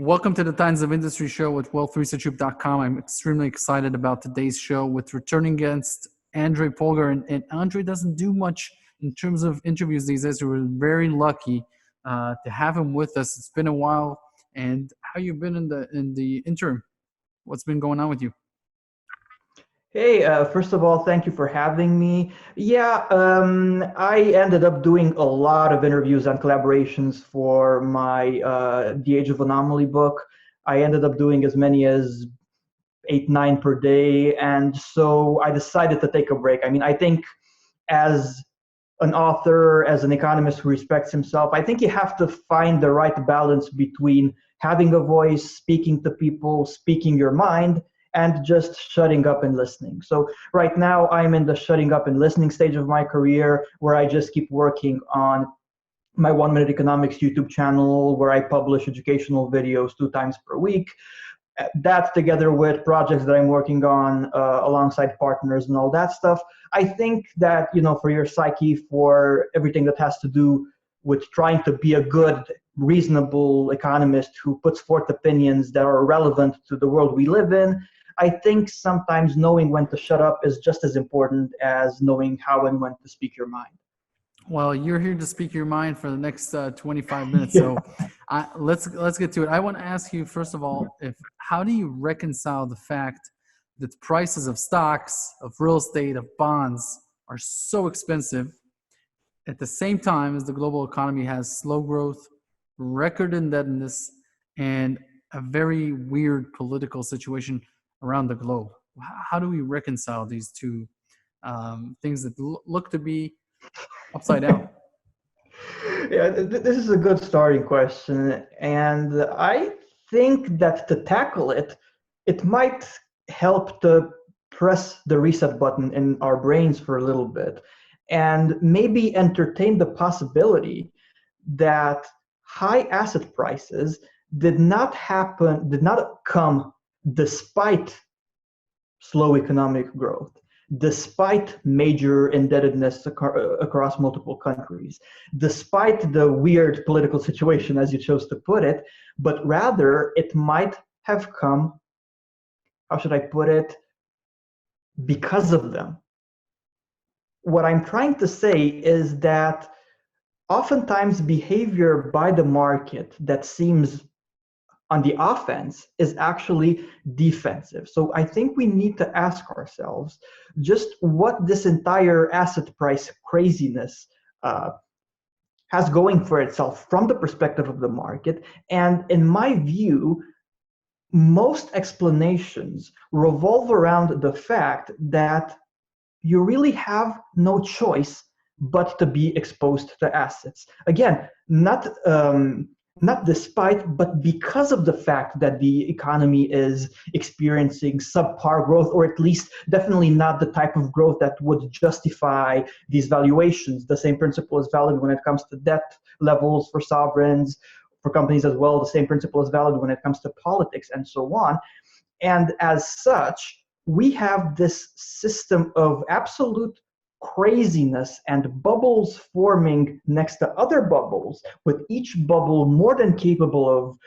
Welcome to the Times of Industry show with wealthresearchgroup.com. I'm extremely excited about today's show with returning guest Andrei Polgar. And Andrei doesn't do much in terms of interviews these days. We're very lucky to have him with us. It's been a while. And how you been in the interim? What's been going on with you? Hey, first of all, thank you for having me. Yeah, I ended up doing a lot of interviews and collaborations for my The Age of Anomaly book. I ended up doing as many as 8, 9 per day. And so I decided to take a break. I mean, I think as an author, as an economist who respects himself, I think you have to find the right balance between having a voice, speaking to people, speaking your mind, and just shutting up and listening. So right now I'm in the shutting up and listening stage of my career, where I just keep working on my 1 Minute Economics YouTube channel, where I publish educational videos 2 times per week. That, together with projects that I'm working on alongside partners and all that stuff, I think that, for your psyche, for everything that has to do with trying to be a good, reasonable economist who puts forth opinions that are relevant to the world we live in, I think sometimes knowing when to shut up is just as important as knowing how and when to speak your mind. Well, you're here to speak your mind for the next 25 minutes. Yeah. So let's get to it. I want to ask you, first of all, how do you reconcile the fact that prices of stocks, of real estate, of bonds are so expensive at the same time as the global economy has slow growth, record indebtedness, and a very weird political situation around the globe? How do we reconcile these two things that look to be upside down? Yeah, this is a good starting question. And I think that to tackle it, it might help to press the reset button in our brains for a little bit and maybe entertain the possibility that high asset prices did not come despite slow economic growth, despite major indebtedness across multiple countries, despite the weird political situation, as you chose to put it, but rather it might have come, how should I put it, because of them. What I'm trying to say is that oftentimes behavior by the market that seems on the offense is actually defensive. So I think we need to ask ourselves just what this entire asset price craziness has going for itself from the perspective of the market. And in my view, most explanations revolve around the fact that you really have no choice but to be exposed to assets. Again, not despite, but because of the fact that the economy is experiencing subpar growth, or at least definitely not the type of growth that would justify these valuations. The same principle is valid when it comes to debt levels for sovereigns, for companies as well. The same principle is valid when it comes to politics and so on. And as such, we have this system of absolute craziness and bubbles forming next to other bubbles, with each bubble more than capable of,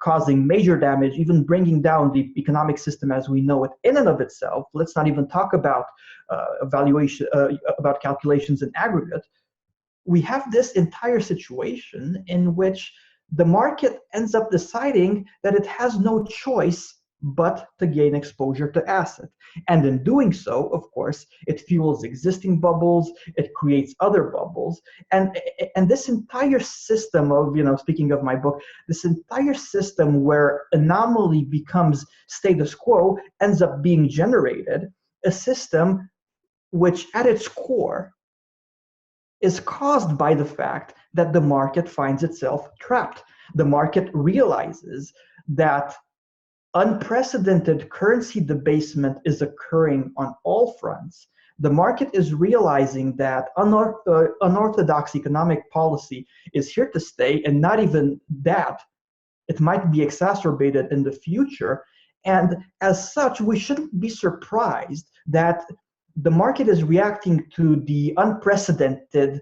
causing major damage, even bringing down the economic system as we know it in and of itself. Let's not even talk about about calculations in aggregate. We have this entire situation in which the market ends up deciding that it has no choice but to gain exposure to asset. And in doing so, of course, it fuels existing bubbles, it creates other bubbles. And this entire system of, speaking of my book, this entire system where anomaly becomes status quo ends up being generated, a system which at its core is caused by the fact that the market finds itself trapped. The market realizes that unprecedented currency debasement is occurring on all fronts. The market is realizing that unorthodox economic policy is here to stay, and not even that, it might be exacerbated in the future. And as such, we shouldn't be surprised that the market is reacting to the unprecedented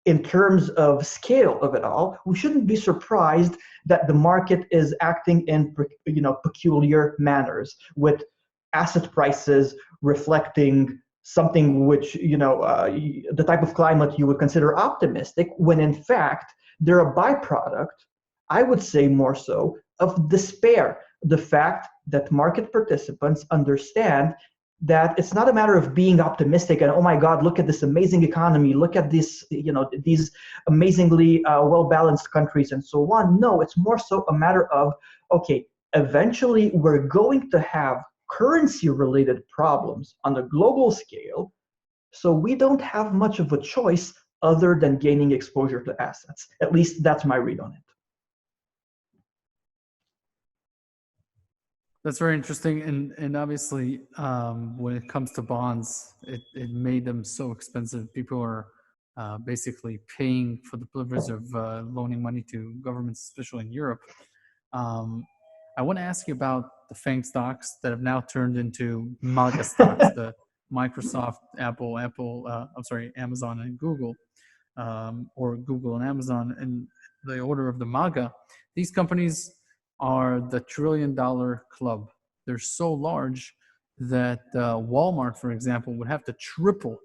in terms of scale of it all, we shouldn't be surprised that the market is acting in peculiar manners, with asset prices reflecting something which the type of climate you would consider optimistic, when in fact they're a byproduct, I would say more so, of despair. The fact that market participants understand that it's not a matter of being optimistic and, oh my God, look at this amazing economy, look at this, these amazingly well-balanced countries and so on. No, it's more so a matter of, okay, eventually we're going to have currency-related problems on a global scale, so we don't have much of a choice other than gaining exposure to assets. At least that's my read on it. That's very interesting, and obviously, when it comes to bonds, it made them so expensive. People are basically paying for the privilege of loaning money to governments, especially in Europe. I want to ask you about the FANG stocks that have now turned into MAGA stocks, the Microsoft, Amazon and Google, or Google and Amazon, in the order of the MAGA. These companies are the $1 trillion club. They're so large that Walmart, for example, would have to triple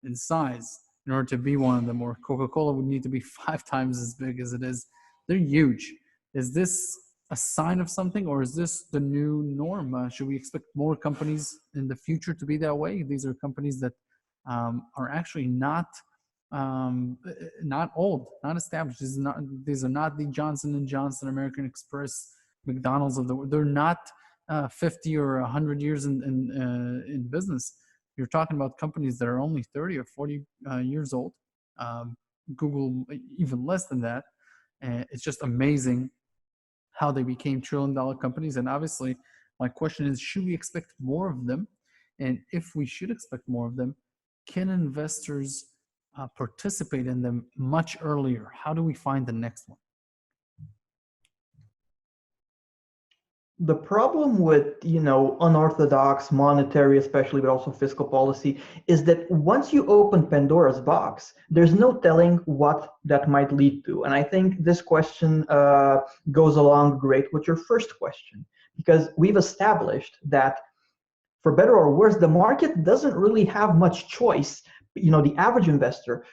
in size in order to be one of them, or Coca-Cola would need to be 5 times as big as it is. They're huge. Is this a sign of something, or is this the new norm? Should we expect more companies in the future to be that way? These are companies that are actually not old, not established. These are not the Johnson & Johnson, American Express, McDonald's of the world. They're not 50 or 100 years in business. You're talking about companies that are only 30 or 40 years old. Google, even less than that. It's just amazing how they became $1 trillion companies. And obviously, my question is, should we expect more of them? And if we should expect more of them, can investors participate in them much earlier? How do we find the next one? The problem with, unorthodox monetary, especially, but also fiscal policy, is that once you open Pandora's box, there's no telling what that might lead to. And I think this question goes along great with your first question, because we've established that, for better or worse, the market doesn't really have much choice. The average investor,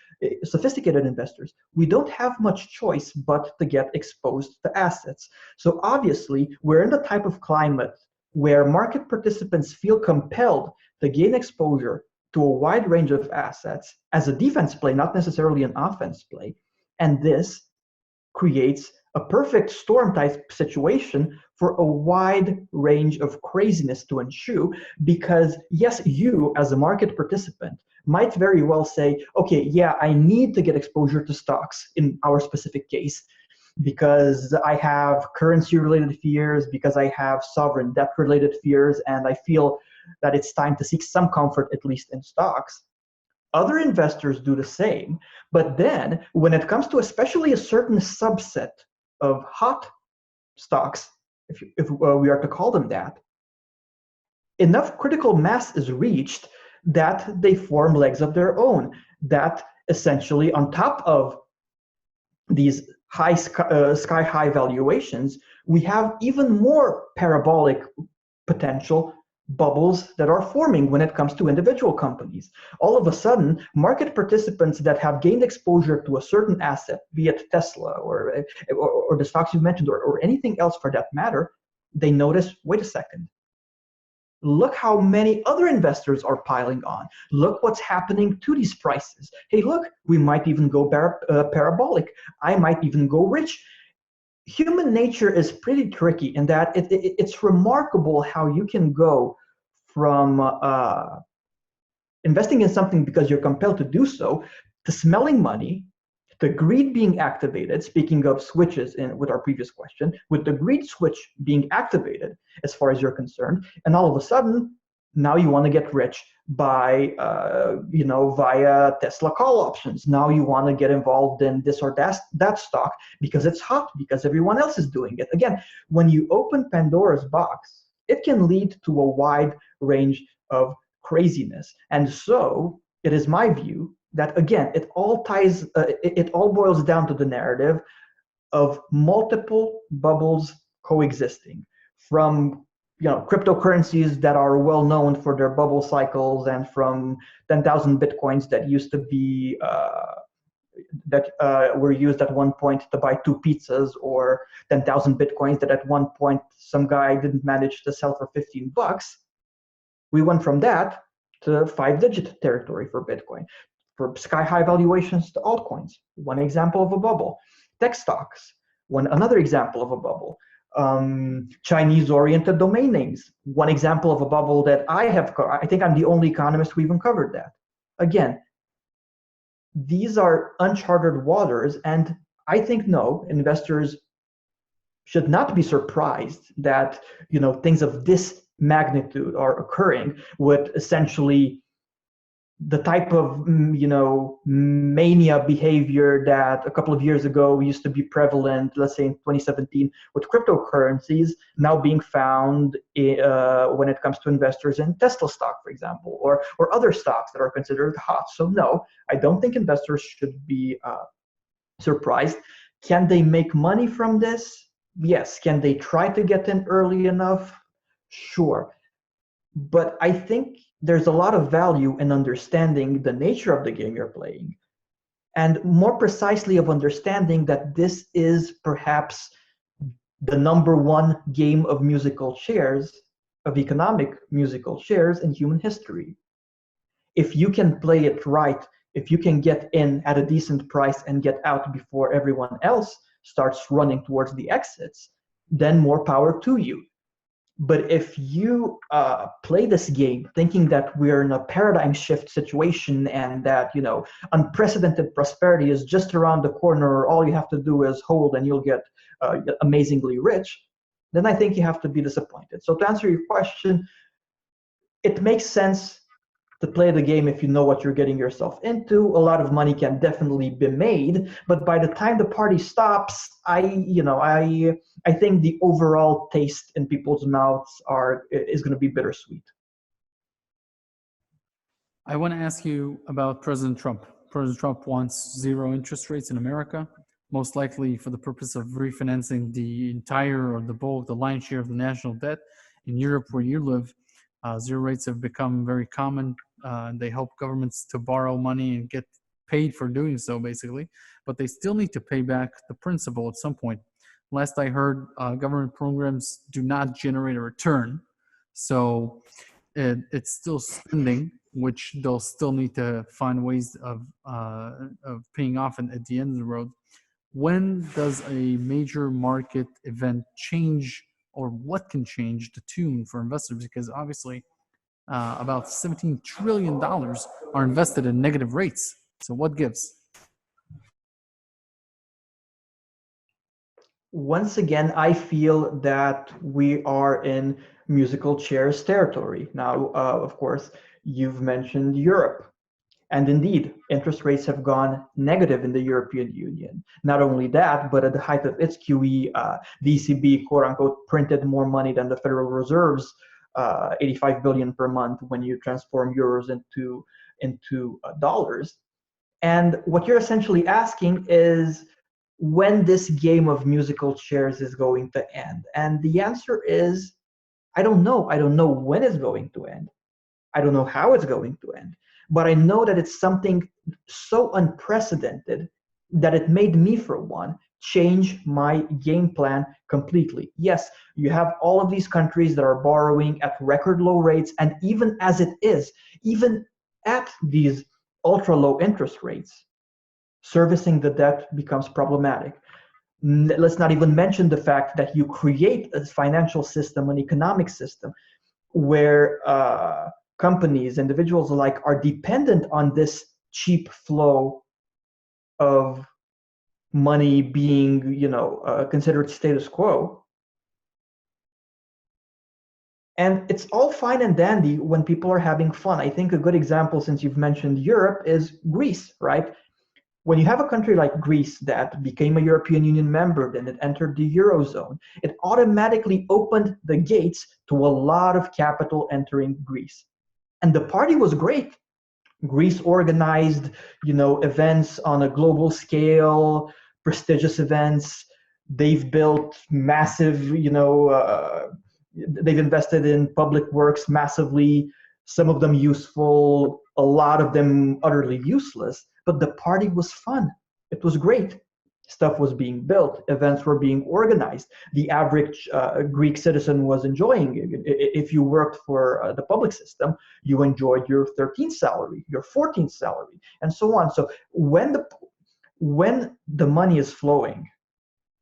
sophisticated investors, we don't have much choice but to get exposed to assets. So obviously, we're in the type of climate where market participants feel compelled to gain exposure to a wide range of assets as a defense play, not necessarily an offense play. And this creates a perfect storm type situation for a wide range of craziness to ensue, because yes, you as a market participant might very well say, okay, yeah, I need to get exposure to stocks in our specific case because I have currency related fears, because I have sovereign debt related fears, and I feel that it's time to seek some comfort, at least in stocks. Other investors do the same, but then when it comes to especially a certain subset of hot stocks, if we are to call them that, enough critical mass is reached that they form legs of their own, that essentially on top of these sky high valuations, we have even more parabolic potential bubbles that are forming when it comes to individual companies. All of a sudden, market participants that have gained exposure to a certain asset, be it Tesla or the stocks you mentioned, or anything else for that matter, they notice, wait a second, look how many other investors are piling on. Look what's happening to these prices. Hey, look, we might even go parabolic. I might even go rich. Human nature is pretty tricky in that it's remarkable how you can go from investing in something because you're compelled to do so, to smelling money, the greed being activated, speaking of switches with our previous question, with the greed switch being activated as far as you're concerned, and all of a sudden, now you want to get rich by, via Tesla call options. Now you want to get involved in this or that stock because it's hot, because everyone else is doing it. Again, when you open Pandora's box, it can lead to a wide range of craziness. And so it is my view that again, it all boils down to the narrative of multiple bubbles coexisting, from cryptocurrencies that are well known for their bubble cycles, and from 10,000 bitcoins that used to be that were used at one point to buy two pizzas, or 10,000 bitcoins that at one point some guy didn't manage to sell for $15. We went from that to 5-digit territory for Bitcoin, for sky high valuations to altcoins. One example of a bubble. Tech stocks, another example of a bubble. Chinese-oriented domain names, one example of a bubble that I think I'm the only economist who even covered that. Again, these are uncharted waters, and I think investors should not be surprised that things of this magnitude are occurring, with essentially the type of mania behavior that a couple of years ago used to be prevalent, let's say in 2017, with cryptocurrencies now being found when it comes to investors in Tesla stock, for example, or other stocks that are considered hot. So no, I don't think investors should be surprised. Can they make money from this? Yes. Can they try to get in early enough? Sure. But I think there's a lot of value in understanding the nature of the game you're playing, and more precisely of understanding that this is perhaps the number one game of musical chairs, of economic musical chairs in human history. If you can play it right, if you can get in at a decent price and get out before everyone else starts running towards the exits, then more power to you. But if you play this game thinking that we're in a paradigm shift situation, and that unprecedented prosperity is just around the corner, all you have to do is hold and you'll get amazingly rich, then I think you have to be disappointed. So to answer your question, it makes sense to play the game if you know what you're getting yourself into. A lot of money can definitely be made, but by the time the party stops, I think the overall taste in people's mouths is going to be bittersweet. I want to ask you about President Trump. President Trump wants zero interest rates in America, most likely for the purpose of refinancing the entire or the bulk, the lion's share of the national debt. In Europe, where you live, zero rates have become very common. They help governments to borrow money and get paid for doing so, basically, but they still need to pay back the principal at some point. Last I heard, government programs do not generate a return, so it's still spending, which they'll still need to find ways of paying off at the end of the road. When does a major market event change, or what can change the tune for investors? Because obviously, about $17 trillion are invested in negative rates. So what gives? Once again, I feel that we are in musical chairs territory. Now, of course, you've mentioned Europe. And indeed, interest rates have gone negative in the European Union. Not only that, but at the height of its QE, the ECB, quote unquote, printed more money than the Federal Reserve's 85 billion per month when you transform euros into dollars. And what you're essentially asking is when this game of musical chairs is going to end. And the answer is, I don't know. I don't know when it's going to end. I don't know how it's going to end. But I know that it's something so unprecedented that it made me, for one, change my game plan completely. Yes, you have all of these countries that are borrowing at record low rates, and even as it is, even at these ultra low interest rates, servicing the debt becomes problematic. Let's not even mention the fact that you create a financial system, an economic system, where companies, individuals alike, are dependent on this cheap flow of money being, considered status quo. And it's all fine and dandy when people are having fun. I think a good example, since you've mentioned Europe, is Greece, right? When you have a country like Greece that became a European Union member, then it entered the Eurozone, it automatically opened the gates to a lot of capital entering Greece. And the party was great. Greece organized, events on a global scale, prestigious events. They've built massive, they've invested in public works massively, some of them useful, a lot of them utterly useless, but the party was fun. It was great. Stuff was being built, events were being organized. The average Greek citizen was enjoying it. If you worked for the public system, you enjoyed your 13th salary, your 14th salary, and so on. So when the money is flowing,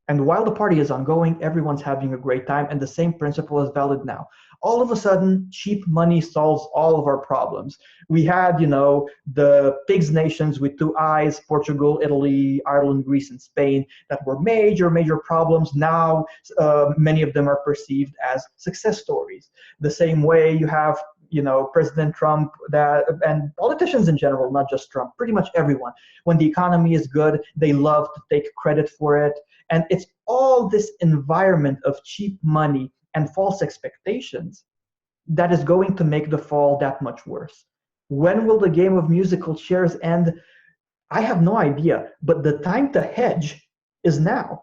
and while the party is ongoing, everyone's having a great time, and the same principle is valid now. All of a sudden, cheap money solves all of our problems. We had, the pigs nations with two eyes, Portugal, Italy, Ireland, Greece, and Spain, that were major, major problems. Now, many of them are perceived as success stories. The same way you have President Trump, and politicians in general, not just Trump, pretty much everyone. When the economy is good, they love to take credit for it. And it's all this environment of cheap money and false expectations that is going to make the fall that much worse. When will the game of musical chairs end? I have no idea, but the time to hedge is now.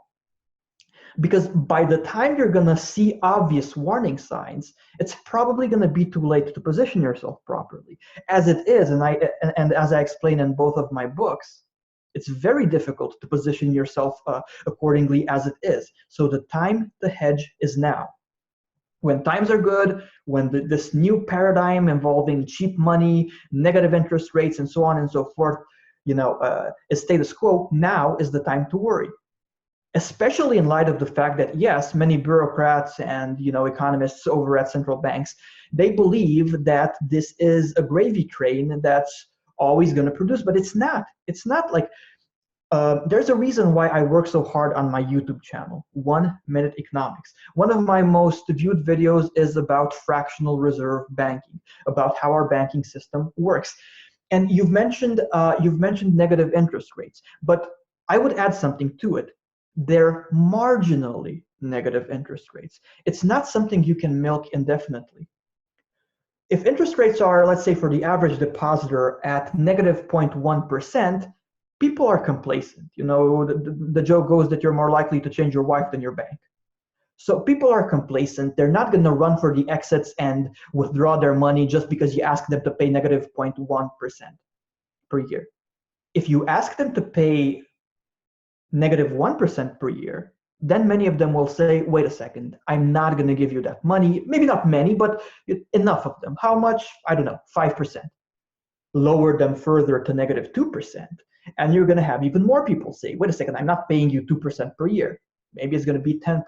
Because by the time you're going to see obvious warning signs, it's probably going to be too late to position yourself properly. As it is, and as I explain in both of my books, it's very difficult to position yourself accordingly as it is. So the time to hedge is now. When times are good, when this new paradigm involving cheap money, negative interest rates, and so on and so forth, is status quo, now is the time to worry. Especially in light of the fact that, yes, many bureaucrats and economists over at central banks, they believe that this is a gravy train that's always going to produce, but it's not. It's not like there's a reason why I work so hard on my YouTube channel, 1 Minute Economics. One of my most viewed videos is about fractional reserve banking, about how our banking system works. And you've mentioned negative interest rates, but I would add something to it. They're marginally negative interest rates. It's not something you can milk indefinitely. If interest rates are, let's say for the average depositor, at negative 0.1%, people are complacent. The joke goes that you're more likely to change your wife than your bank. So people are complacent. They're not going to run for the exits and withdraw their money just because you ask them to pay negative 0.1% per year. If you ask them to pay negative 1% per year, then many of them will say, wait a second, I'm not going to give you that money. Maybe not many, but enough of them. How much? I don't know, 5%. Lower them further to negative 2%. And you're going to have even more people say, wait a second, I'm not paying you 2% per year. Maybe it's going to be 10%.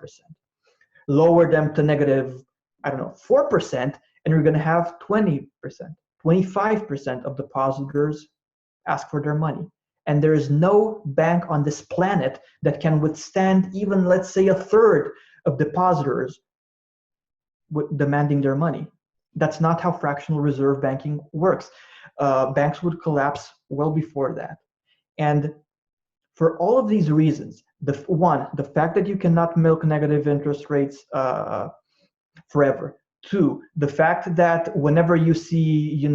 Lower them to negative, 4%, and you're going to have 20%, 25% of depositors ask for their money. And there is no bank on this planet that can withstand even, let's say, a third of depositors demanding their money. That's not how fractional reserve banking works. Banks would collapse well before that. And for all of these reasons, the fact that you cannot milk negative interest rates forever. 2, the fact that whenever you see,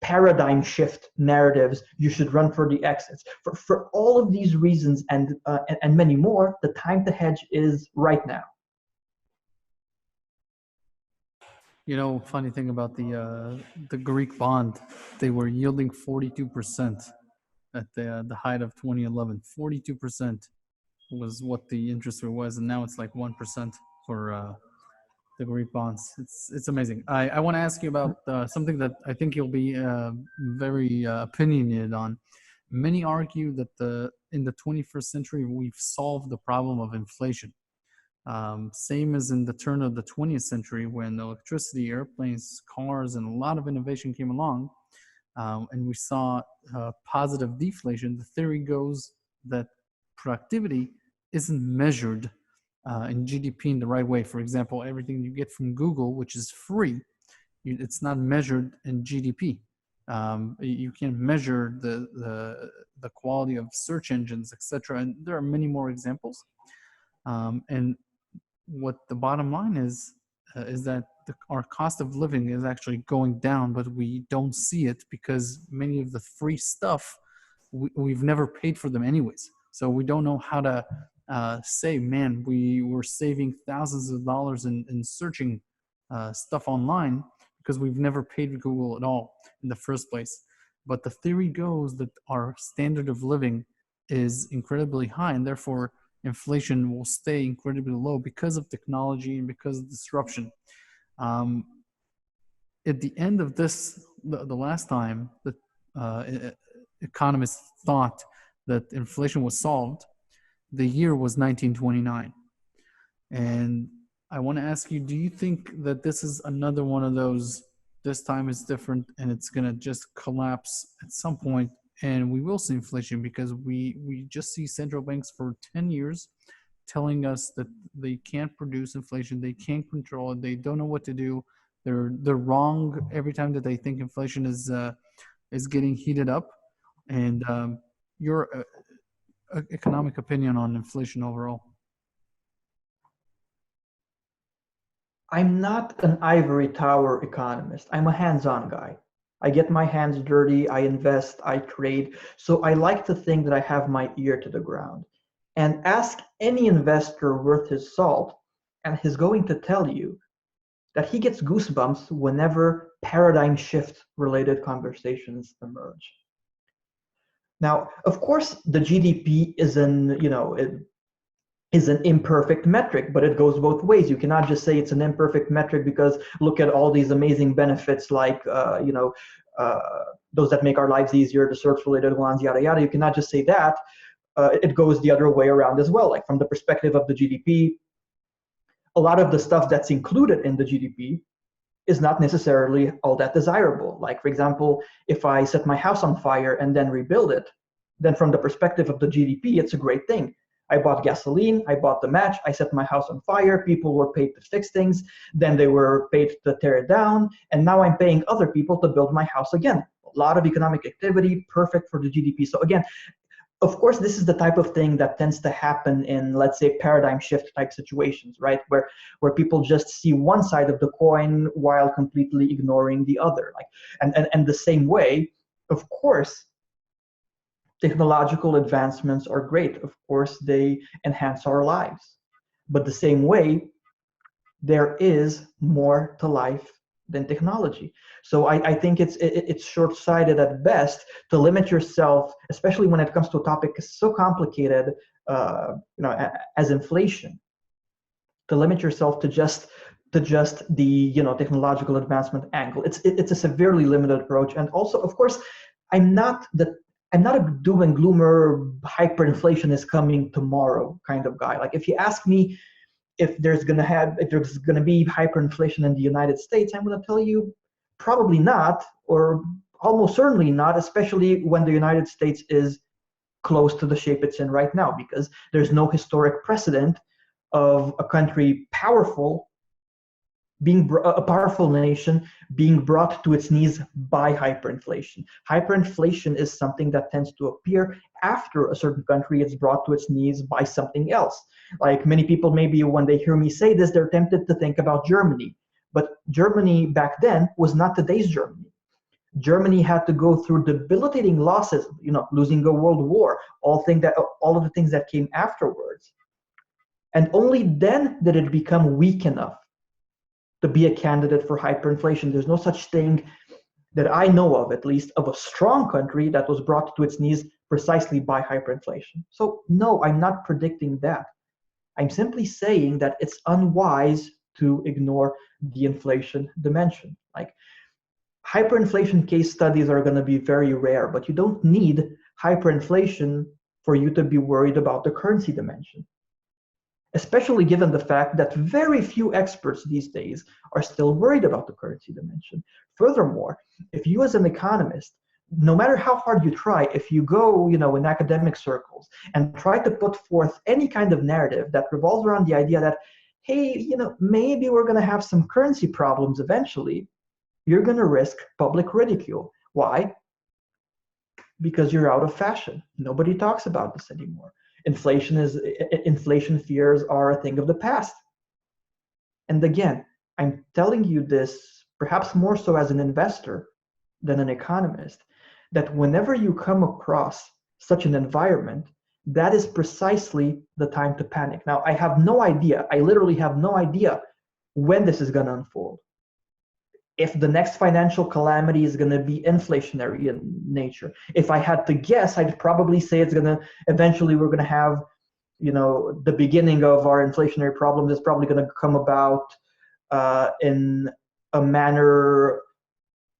paradigm shift narratives, you should run for the exits. For all of these reasons and many more, the time to hedge is right now. Funny thing about the Greek bond, they were yielding 42% at the height of 2011. 42% was what the interest rate was, and now it's like 1% for the Greek bonds. It's amazing. I want to ask you about something that I think you'll be very opinionated on. Many argue that in the 21st century we've solved the problem of inflation. Same as in the turn of the 20th century when electricity, airplanes, cars, and a lot of innovation came along, and we saw positive deflation. The theory goes that productivity isn't measured in GDP in the right way. For example, everything you get from Google, which is free, it's not measured in GDP. You can't measure the quality of search engines, etc. And there are many more examples. And what the bottom line is that our cost of living is actually going down, but we don't see it because many of the free stuff, we've never paid for them anyways. So we don't know how to say, man, we were saving thousands of dollars in searching stuff online because we've never paid Google at all in the first place. But the theory goes that our standard of living is incredibly high, and therefore inflation will stay incredibly low because of technology and because of disruption. At the end of this, the last time that economists thought that inflation was solved, the year was 1929. And I want to ask you, do you think that this is another one of those, this time is different and it's going to just collapse at some point and we will see inflation? Because we just see central banks for 10 years telling us that they can't produce inflation, they can't control it, they don't know what to do. They're wrong every time that they think inflation is getting heated up. And your economic opinion on inflation overall? I'm not an ivory tower economist. I'm a hands-on guy. I get my hands dirty, I invest, I trade. So I like to think that I have my ear to the ground. And ask any investor worth his salt, and he's going to tell you that he gets goosebumps whenever paradigm shift related conversations emerge. Now, of course, the GDP is an imperfect metric, but it goes both ways. You cannot just say it's an imperfect metric because look at all these amazing benefits like those that make our lives easier, the search-related ones, yada yada. You cannot just say that. It goes the other way around as well. Like from the perspective of the GDP, a lot of the stuff that's included in the GDP is not necessarily all that desirable. Like, for example, if I set my house on fire and then rebuild it, then from the perspective of the GDP, it's a great thing. I bought gasoline, I bought the match, I set my house on fire, people were paid to fix things, then they were paid to tear it down, and now I'm paying other people to build my house again. A lot of economic activity, perfect for the GDP. So again, of course, this is the type of thing that tends to happen in, let's say, paradigm shift type situations, right? Where people just see one side of the coin while completely ignoring the other. Like, and the same way, of course, technological advancements are great. Of course, they enhance our lives. But the same way, there is more to life than technology. So I think it's short-sighted at best to limit yourself, especially when it comes to a topic so complicated, as inflation, to limit yourself to just the technological advancement angle. It's a severely limited approach. And also, of course, I'm not a doom and gloomer, hyperinflation is coming tomorrow kind of guy. Like if you ask me if there's gonna be hyperinflation in the United States, I'm gonna tell you probably not, or almost certainly not, especially when the United States is close to the shape it's in right now, because there's no historic precedent of a country a powerful nation being brought to its knees by hyperinflation. Hyperinflation is something that tends to appear after a certain country is brought to its knees by something else. Like many people, maybe when they hear me say this, they're tempted to think about Germany. But Germany back then was not today's Germany. Germany had to go through debilitating losses, losing a world war, all of the things that came afterwards. And only then did it become weak enough to be a candidate for hyperinflation. There's no such thing that I know of, at least, of a strong country that was brought to its knees precisely by hyperinflation. So no, I'm not predicting that. I'm simply saying that it's unwise to ignore the inflation dimension. Like hyperinflation case studies are going to be very rare, but you don't need hyperinflation for you to be worried about the currency dimension, especially given the fact that very few experts these days are still worried about the currency dimension. Furthermore, if you as an economist, no matter how hard you try, if you go, in academic circles and try to put forth any kind of narrative that revolves around the idea that, hey, maybe we're going to have some currency problems eventually, you're going to risk public ridicule. Why? Because you're out of fashion. Nobody talks about this anymore. Inflation fears are a thing of the past. And again, I'm telling you this perhaps more so as an investor than an economist, that whenever you come across such an environment, that is precisely the time to panic. Now, I have no idea, I literally have no idea when this is going to unfold. If the next financial calamity is going to be inflationary in nature. If I had to guess, I'd probably say it's going to, eventually we're going to have, the beginning of our inflationary problem is probably going to come about in a manner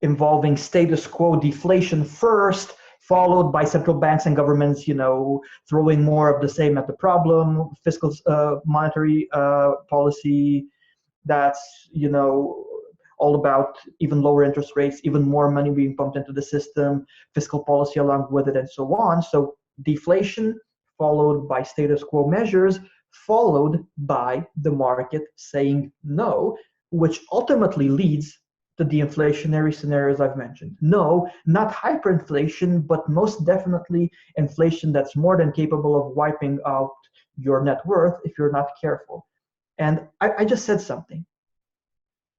involving status quo deflation first, followed by central banks and governments, throwing more of the same at the problem, fiscal monetary policy that's, all about even lower interest rates, even more money being pumped into the system, fiscal policy along with it, and so on. So deflation followed by status quo measures, followed by the market saying no, which ultimately leads to the inflationary scenarios I've mentioned. No, not hyperinflation, but most definitely inflation that's more than capable of wiping out your net worth if you're not careful. And I just said something.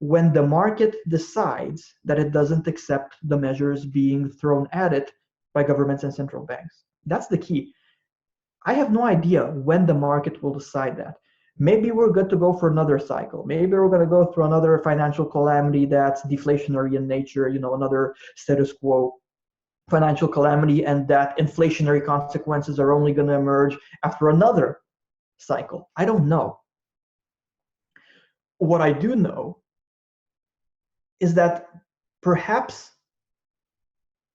When the market decides that it doesn't accept the measures being thrown at it by governments and central banks, that's the key. I have no idea when the market will decide that. Maybe we're good to go for another cycle. Maybe we're going to go through another financial calamity that's deflationary in nature, another status quo financial calamity, and that inflationary consequences are only going to emerge after another cycle. I don't know. What I do know is that perhaps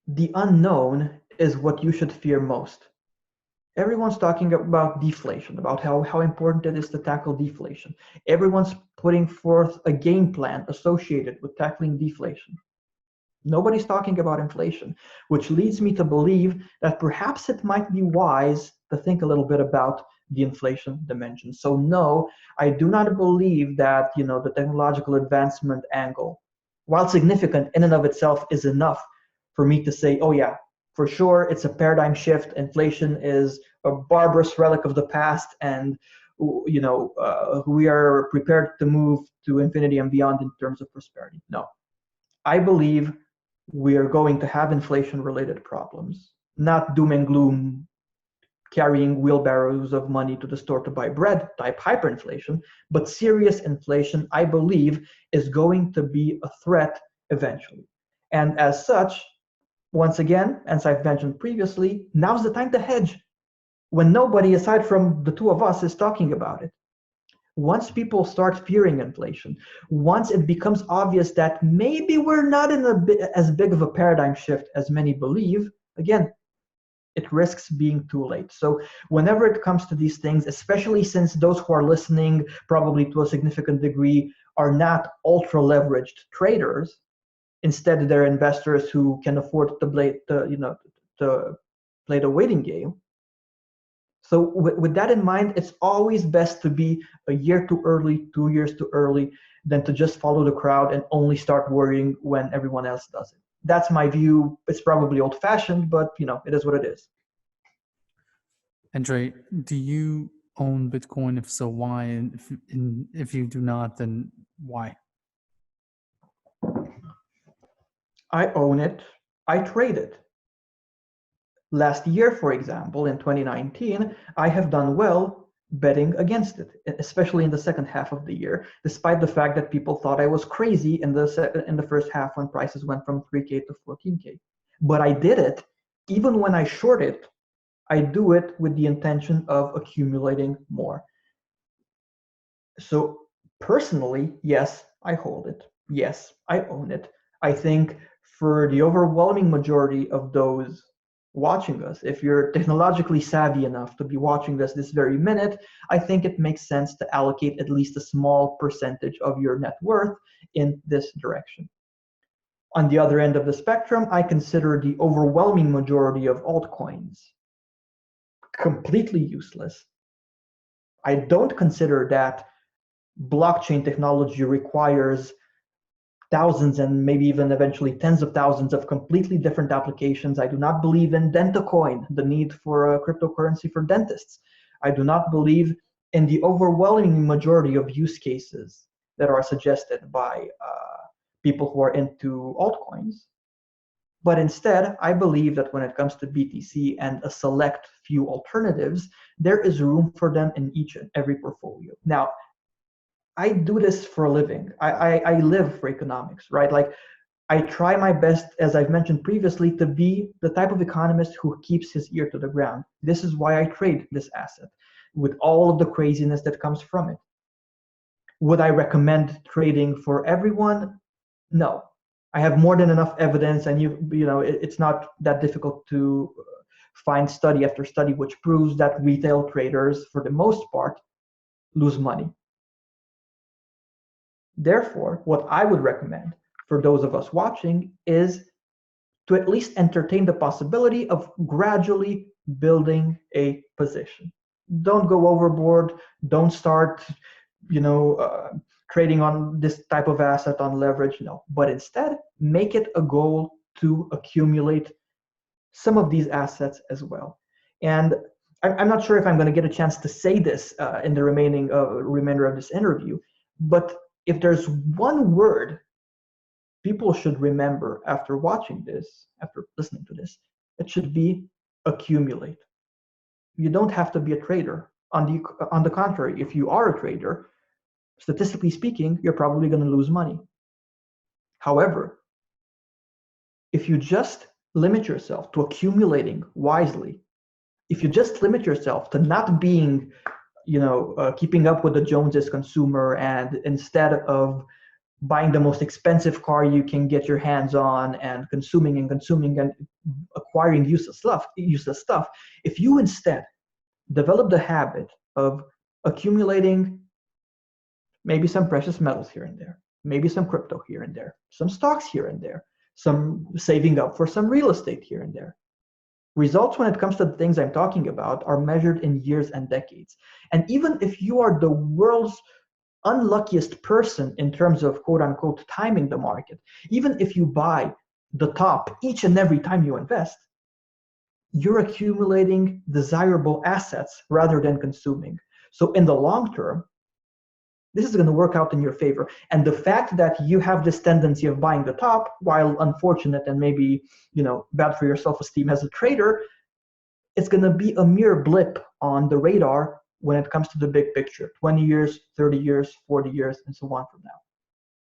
the unknown is what you should fear most. Everyone's talking about deflation, about how important it is to tackle deflation. Everyone's putting forth a game plan associated with tackling deflation. Nobody's talking about inflation, which leads me to believe that perhaps it might be wise to think a little bit about the inflation dimension. So no, I do not believe that, the technological advancement angle, while significant in and of itself, is enough for me to say, oh yeah, for sure, it's a paradigm shift. Inflation is a barbarous relic of the past, and we are prepared to move to infinity and beyond in terms of prosperity. No, I believe we are going to have inflation-related problems, not doom and gloom, carrying wheelbarrows of money to the store to buy bread type hyperinflation, but serious inflation, I believe, is going to be a threat eventually. And as such, once again, as I've mentioned previously, now's the time to hedge when nobody aside from the two of us is talking about it. Once people start fearing inflation, once it becomes obvious that maybe we're not in as big of a paradigm shift as many believe, again, it risks being too late. So whenever it comes to these things, especially since those who are listening probably to a significant degree are not ultra leveraged traders, instead they're investors who can afford to play the waiting game. So with that in mind, it's always best to be a year too early, 2 years too early, than to just follow the crowd and only start worrying when everyone else does it. That's my view. It's probably old-fashioned, but it is what it is. Andrei, do you own Bitcoin? If so, why? And if you do not, then why? I own it. I trade it. Last year, for example, in 2019, I have done well betting against it, especially in the second half of the year, despite the fact that people thought I was crazy in the first half when prices went from 3K to 14K. But I did it. Even when I short it, I do it with the intention of accumulating more. So personally, yes, I hold it. Yes, I own it. I think for the overwhelming majority of those watching us, if you're technologically savvy enough to be watching this very minute, I think it makes sense to allocate at least a small percentage of your net worth in this direction. On the other end of the spectrum, I consider the overwhelming majority of altcoins completely useless. I don't consider that blockchain technology requires thousands and maybe even eventually tens of thousands of completely different applications. I do not believe in Dentacoin, the need for a cryptocurrency for dentists. I do not believe in the overwhelming majority of use cases that are suggested by people who are into altcoins. But instead, I believe that when it comes to BTC and a select few alternatives, there is room for them in each and every portfolio. Now, I do this for a living. I live for economics, right? Like, I try my best, as I've mentioned previously, to be the type of economist who keeps his ear to the ground. This is why I trade this asset with all of the craziness that comes from it. Would I recommend trading for everyone? No. I have more than enough evidence, and it's not that difficult to find study after study which proves that retail traders, for the most part, lose money. Therefore, what I would recommend for those of us watching is to at least entertain the possibility of gradually building a position. Don't go overboard. Don't start, trading on this type of asset on leverage. No, but instead make it a goal to accumulate some of these assets as well. And I'm not sure if I'm going to get a chance to say this in the remainder of this interview, but if there's one word people should remember after watching this, after listening to this, it should be accumulate. You don't have to be a trader. On the contrary, if you are a trader, statistically speaking, you're probably going to lose money. However, if you just limit yourself to accumulating wisely, if you just limit yourself to not being, keeping up with the Joneses consumer, and instead of buying the most expensive car you can get your hands on and consuming and acquiring useless stuff, if you instead develop the habit of accumulating maybe some precious metals here and there, maybe some crypto here and there, some stocks here and there, some saving up for some real estate here and there, results when it comes to the things I'm talking about are measured in years and decades. And even if you are the world's unluckiest person in terms of quote unquote timing the market, even if you buy the top each and every time you invest, you're accumulating desirable assets rather than consuming. So in the long term, this is going to work out in your favor. And the fact that you have this tendency of buying the top, while unfortunate and maybe bad for your self-esteem as a trader, it's going to be a mere blip on the radar when it comes to the big picture, 20 years, 30 years, 40 years, and so on from now.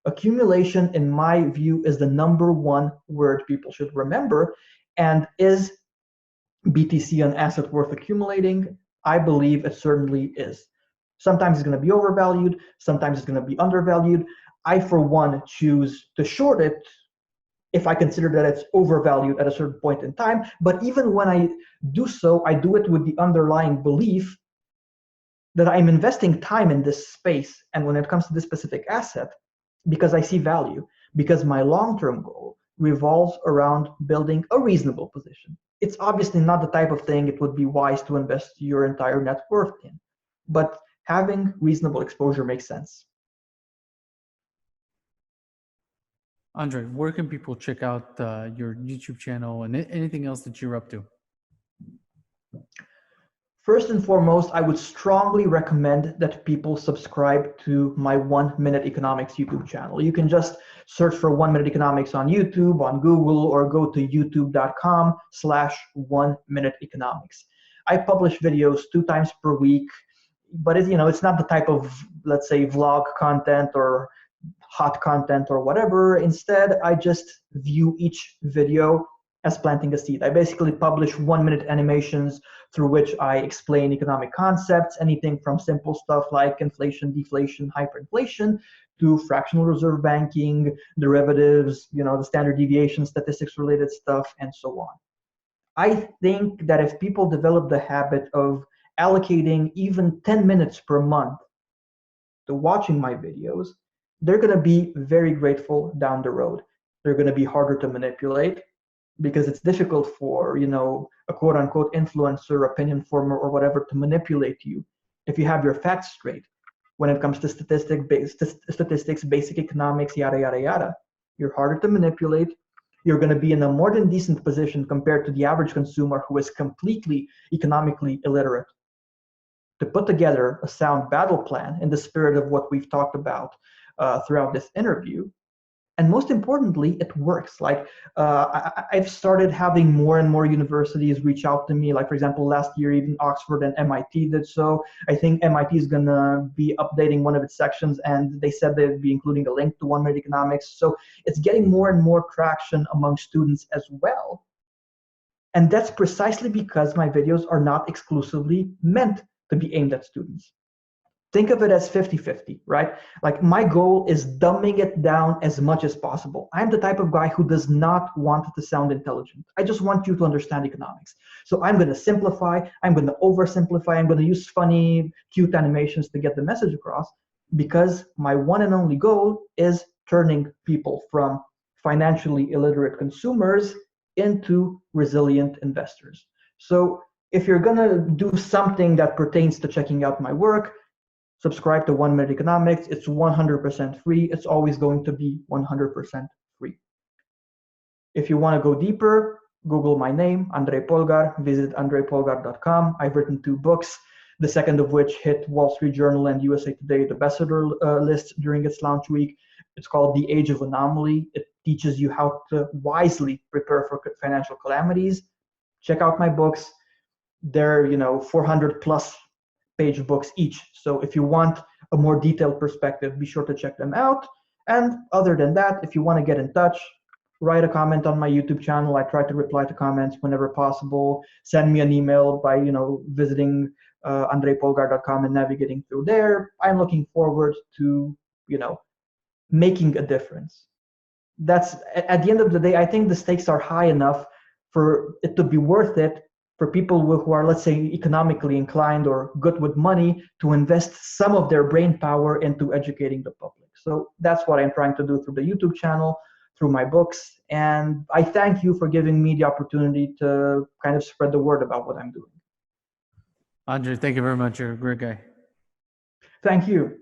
Accumulation, in my view, is the number one word people should remember. And is BTC an asset worth accumulating? I believe it certainly is. Sometimes it's going to be overvalued, sometimes it's going to be undervalued. I, for one, choose to short it if I consider that it's overvalued at a certain point in time. But even when I do so, I do it with the underlying belief that I'm investing time in this space, and when it comes to this specific asset, because I see value, because my long-term goal revolves around building a reasonable position. It's obviously not the type of thing it would be wise to invest your entire net worth in, but having reasonable exposure makes sense. Andrei, where can people check out your YouTube channel and anything else that you're up to? First and foremost, I would strongly recommend that people subscribe to my 1 Minute Economics YouTube channel. You can just search for 1 Minute Economics on YouTube, on Google, or go to youtube.com/1 Minute Economics. I publish videos 2 times per week, but it's not the type of, let's say, vlog content or hot content or whatever. Instead, I just view each video as planting a seed. I basically publish 1-minute animations through which I explain economic concepts, anything from simple stuff like inflation, deflation, hyperinflation, to fractional reserve banking, derivatives, the standard deviation, statistics related stuff, and so on. I think that if people develop the habit of allocating even 10 minutes per month to watching my videos, they're going to be very grateful down the road. They're going to be harder to manipulate, because it's difficult for, a quote-unquote influencer, opinion former, or whatever to manipulate you if you have your facts straight when it comes to statistics, basic economics, yada, yada, yada. You're harder to manipulate. You're going to be in a more than decent position compared to the average consumer who is completely economically illiterate to put together a sound battle plan in the spirit of what we've talked about throughout this interview. And most importantly, it works. Like I've started having more and more universities reach out to me. Like for example, last year, even Oxford and MIT did so. I think MIT is gonna be updating one of its sections, and they said they'd be including a link to 1 Minute Economics. So it's getting more and more traction among students as well. And that's precisely because my videos are not exclusively meant to be aimed at students. Think of it as 50-50, right? Like my goal is dumbing it down as much as possible. I'm the type of guy who does not want to sound intelligent. I just want you to understand economics. So I'm going to simplify, I'm going to oversimplify, I'm going to use funny, cute animations to get the message across, because my one and only goal is turning people from financially illiterate consumers into resilient investors. So if you're going to do something that pertains to checking out my work, subscribe to 1 Minute Economics. It's 100% free. It's always going to be 100% free. If you want to go deeper, Google my name, Andrei Polgar. Visit andreipolgar.com. I've written 2 books, the second of which hit Wall Street Journal and USA Today, the bestseller list during its launch week. It's called The Age of Anomaly. It teaches you how to wisely prepare for financial calamities. Check out my books. They're 400 plus page books each. So if you want a more detailed perspective, be sure to check them out. And other than that, if you want to get in touch, write a comment on my YouTube channel. I try to reply to comments whenever possible. Send me an email by visiting andreipolgar.com and navigating through there. I'm looking forward to making a difference. That's at the end of the day, I think the stakes are high enough for it to be worth it for people who are, let's say, economically inclined or good with money to invest some of their brain power into educating the public. So that's what I'm trying to do through the YouTube channel, through my books. And I thank you for giving me the opportunity to kind of spread the word about what I'm doing. Andrei, thank you very much. You're a great guy. Thank you.